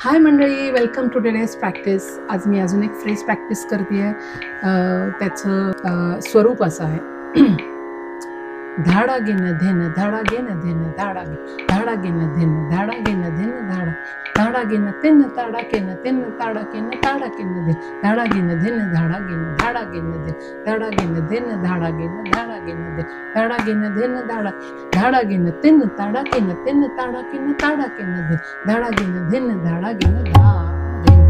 हाय मंडळी, welcome to today's practice. आज मी अजून एक फ्रेज प्रॅक्टिस करते आहे. त्याचं स्वरूप असं आहे. धाडा घेणं धेन धाडा घेणं धेन धाडा धाडा घेणं धेन धाडा घेणं धेन धाडा धाडा घेणं तेन ताडा केनं तेन ताडा केनं ताडा केनं धेन धाडा घेणं धेन धाडा घेणं धाडा घेणं धेन धाडा घेणं धेन धाडा घेणं धाडा घेणं धेन धाडा घेणं धेन धाडा धाडा घेणं तेन ताडा केनं तेन ताडा केनं ताडा केनं धेन धाडा घेणं धेन धाडा घेणं धा धेन.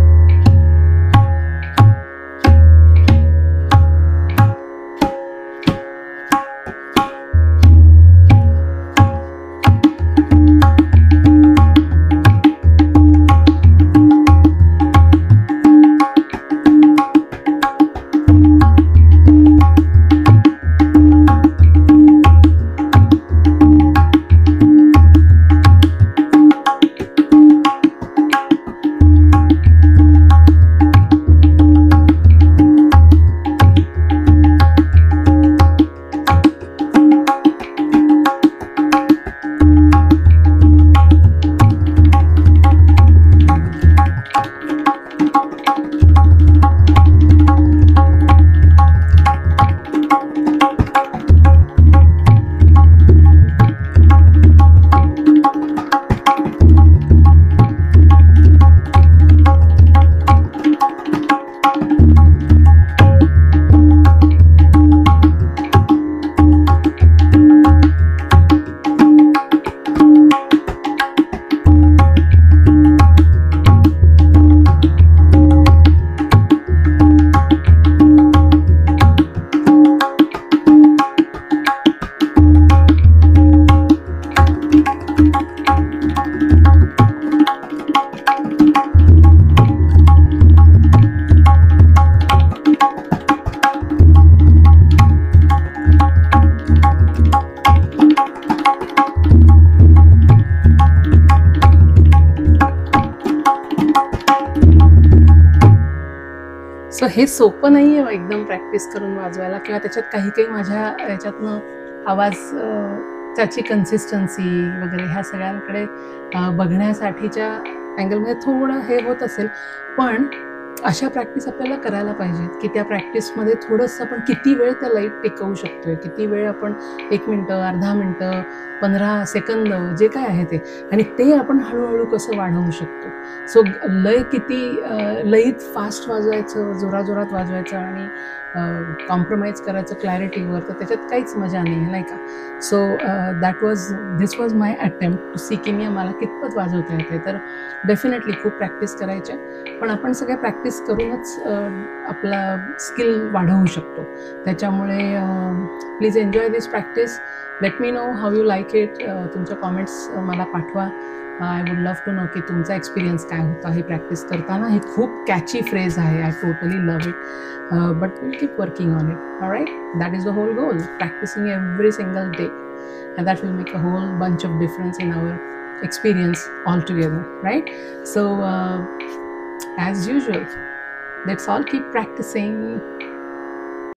सो हे सोपं नाही आहे एकदम प्रॅक्टिस करून वाजवायला, किंवा त्याच्यात काही काही माझ्या याच्यातनं आवाज त्याची कन्सिस्टन्सी वगैरे ह्या सगळ्यांकडे बघण्यासाठीच्या अँगलमध्ये थोडं हे होत असेल. पण अशा प्रॅक्टिस आपल्याला करायला पाहिजेत की त्या प्रॅक्टिसमध्ये थोडंसं आपण किती वेळ त्या लाईट टिकवू शकतोय, किती वेळ आपण 1 मिनटं, अर्धा मिनटं, 15 सेकंद जे काय आहे ते, आणि ते आपण हळूहळू कसं वाढवू शकतो. सो लय किती लईत फास्ट वाजवायचं, जोराजोरात वाजवायचं आणि कॉम्प्रोमाइज करायचं क्लॅरिटीवर, तर त्याच्यात काहीच मजा नाही आहे, नाही का. So this was my attempt to see की मला कितपत वाजवता येते. तर डेफिनेटली खूप प्रॅक्टिस करायची, पण आपण सगळ्या प्रॅक्टिस करूनच आपला स्किल वाढवू शकतो. त्याच्यामुळे please enjoy this practice. Let me know how you like it. तुमच्या कॉमेंट्स मला पाठवा. I would love to know की तुमचा एक्सपिरियन्स काय होता हे प्रॅक्टिस करताना. ही खूप कॅची फ्रेज आहे. I totally love it. But we'll keep working on it. All right, that is the whole goal, practicing every single day, and that will make a whole bunch of difference in our experience altogether, right? So as usual, let's all keep practicing.